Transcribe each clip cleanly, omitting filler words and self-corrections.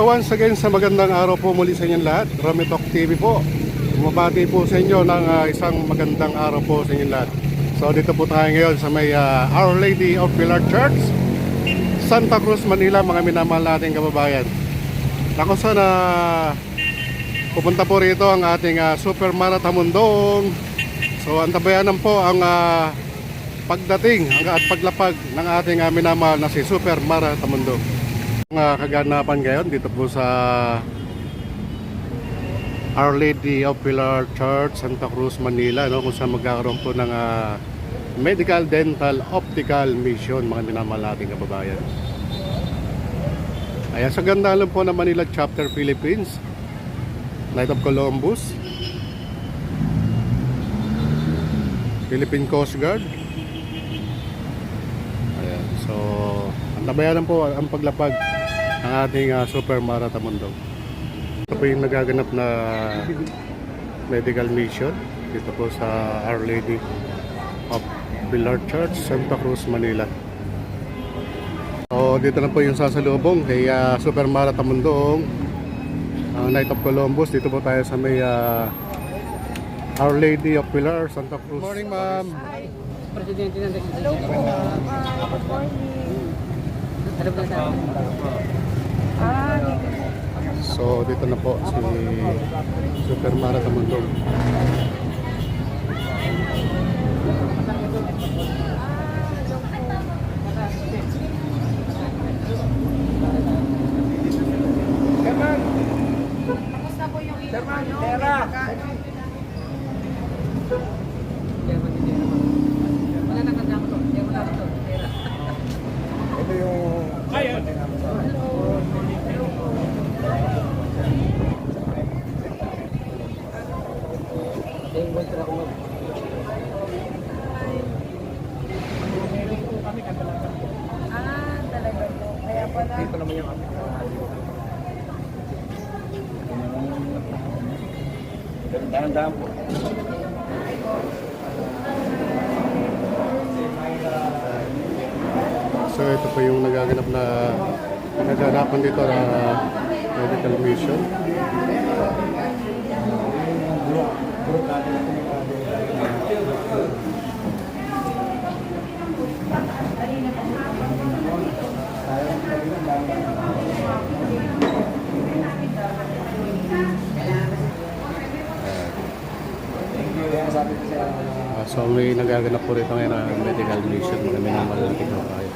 once again sa magandang araw po muli sa inyong lahat. Romy Talk TV po. Bumabati po sa inyo ng isang magandang araw po sa inyong lahat. So dito po tayo ngayon sa may Our Lady of Pilar Church, Santa Cruz, Manila, mga minamahal nating kababayan. Ako sana pupunta po rito ang ating Super Maratamundong. So antabayanan po ang pagdating at paglapag ng ating minamahal na si Super Maratamundong. Kaganapan ngayon dito po sa Our Lady of Pilar Church, Santa Cruz, Manila, no, kung saan magkakaroon po ng medical, dental, optical mission, mga minamahal nating kababayan. Ayan, sa ganda lang po ng Manila Chapter Philippines, Knight of Columbus, Philippine Coast Guard. Ayan, so antabayanan po ang paglapag ng ating Super Maratamundong. Ito po yung nagaganap na medical mission dito po sa Our Lady of Pilar Church, Santa Cruz, Manila. So dito na po yung sasalubong kay Super Maratamundong, Knight of Columbus. Dito po tayo sa may Our Lady of Pilar, Santa Cruz. Good morning, ma'am. Hi. Presidente ng Hello po. Good morning. Harap lang sa So dito na po si Super Maratamundong. Kamusta po yung inyong pera? Wala na kasama to. Wala na to. Pera. Ito yung Talaga po. Kaya pala. Dito naman yung kami. Dahan-dahan po. So ito po yung nagaganap na naganapan dito na medical mission. So may nagaganap po rito ngayon na medical mission, mga minamahal natin kababayan.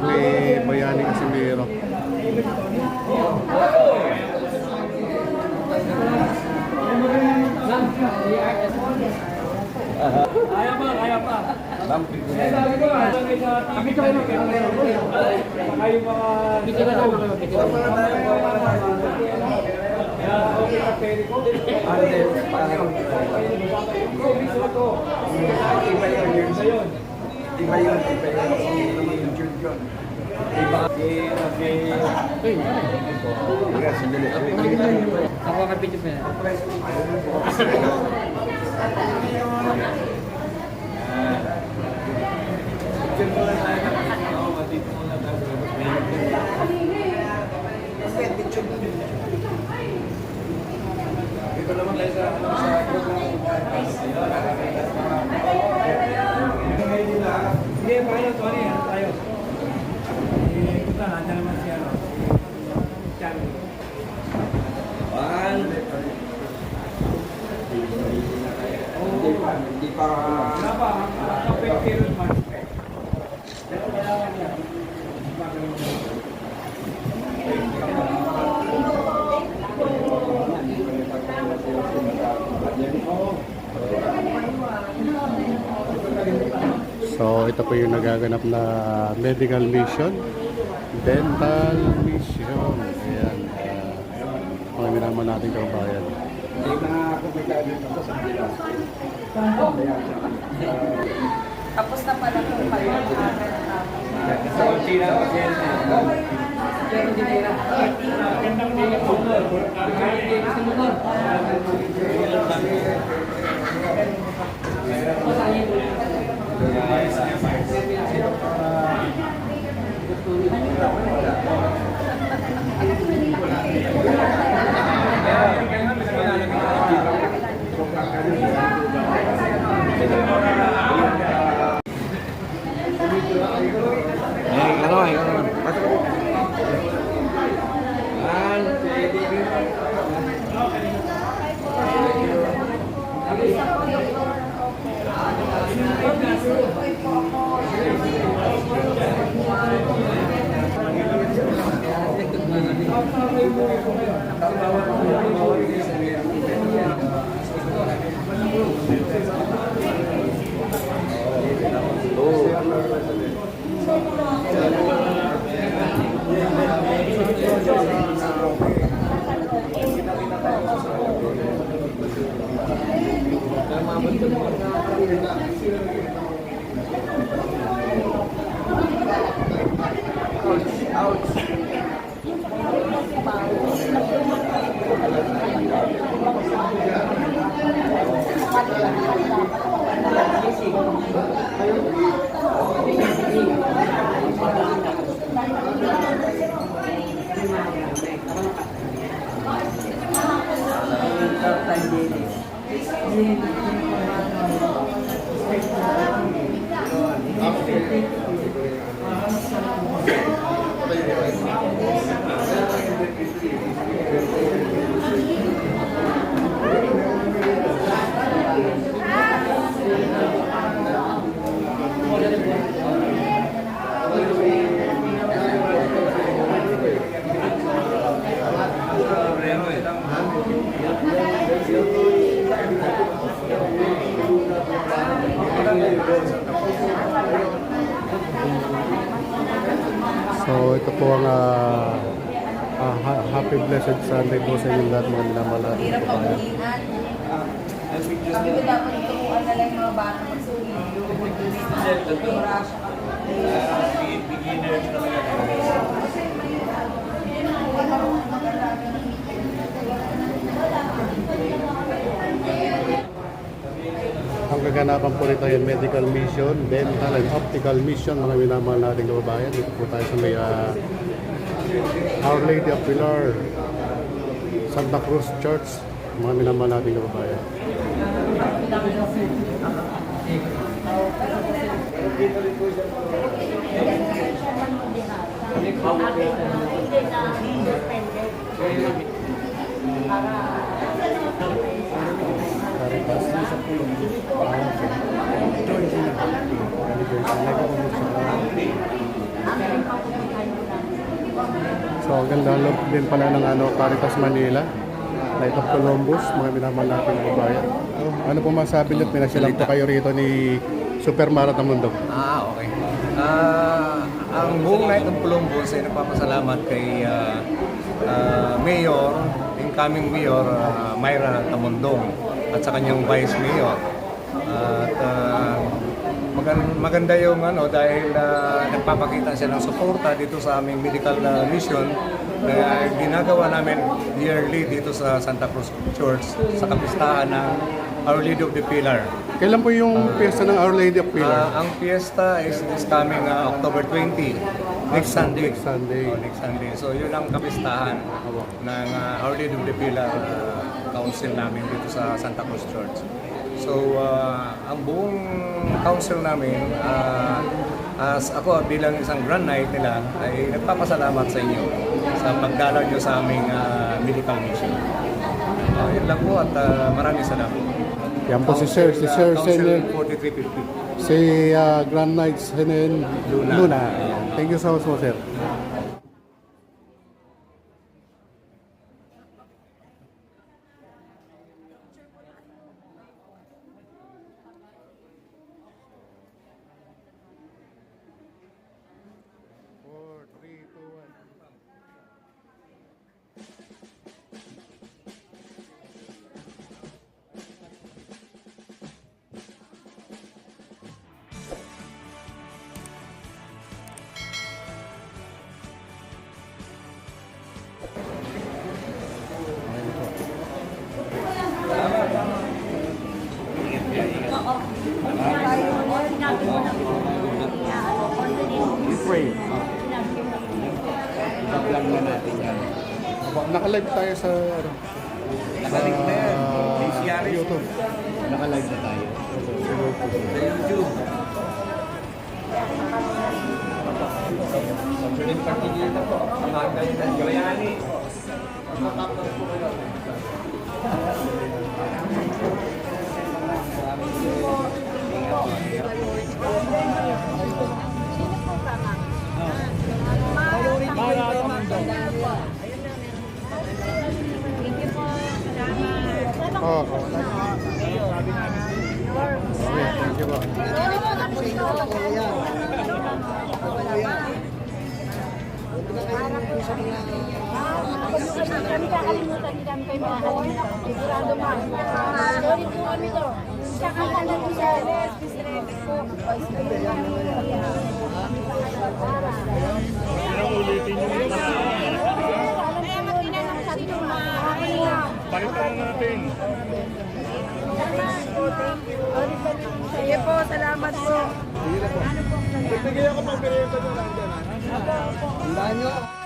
May bayani kasi mayroon. Kaya pa, kaya pa. Kami ka lang kayo mga Bigyan na lang. kaya okay ka pwede ko. Iba yun sa yun. Iba yun. Ako ka video pa. Dito naman tayo sa Sige, paano to? Ano yan? Tayo. Ikutan, nandiyan naman siya. Hindi pa... Wala pa, ang pwede man. So ito po yung nagaganap na medical mission, dental mission. Ayan. Mga minaman natin kabayan. Hindi na kumita din ako sa kanila. Tapos na pala po kayo. Sa China, pasyente. Pero hindi nila. So ito po ang happy blessed Sunday po sa inyo lahat mga minamahal natin Hirap kabayan. pagbuhingan. Sabi ko dapat turuan na lang yung mga bata magsuhin. Ang kaganapan po rito yung medical mission, dental and optical mission mga minamahal natin kababayan. Dito po tayo sa may Our Lady of Pilar, Santa Cruz Church, mga minamahal natin kababayan. So ang ganda din pala ng Caritas Manila, Light of Columbus, mga minamahal natin kababayan. Ano po masabi niyo, pinasyalan po kayo rito ni Super Marathon Mundo? Okay. Ang buong Night of Columbus ay nagpapasalamat kay Mayor, incoming Mayor Myra Tamundong at sa kanyang Vice Mayor. At maganda yung dahil nagpapakita siya ng suporta dito sa aming medical mission na ginagawa namin yearly dito sa Santa Cruz Church sa kapistahan ng Our Lady of the Pilar. Kailan po yung piyesta ng Our Lady of Pilar? Ang fiesta is this coming October 20, next Sunday. Next Sunday. Next Sunday. So yun ang kapistahan ng Our Lady of the Pilar Council namin dito sa Santa Cruz Church. So ang buong council namin, as ako bilang isang grand knight nila, ay nagpapasalamat sa inyo sa pagdalaw nyo sa aming medical mission. Yun lang po at maraming salamat. Yan po si Sir Council Senyor, 4350. si Grand Knights Henen Luna. Luna. Thank you so much po, sir. Pray. Vlog na natin yan. Naka-live tayo sa ano, Nakalik na yan. PCRS. YouTube. Nakalive na tayo. Sa YouTube. Sulit pakikita po. Samahan kayo ng Joyani. Oh, okay, thank you po. Kami kakalimutan ni kami kayo mga halina. Sigurado ma. Sorry po kami to. Tsaka kami po sa disrespect po. Kaya matinanong sa ito mga Palitan natin. Sige po, salamat po. Bigyan ako pang period ko lang dyan. Opo, opo. Tandaan nyo.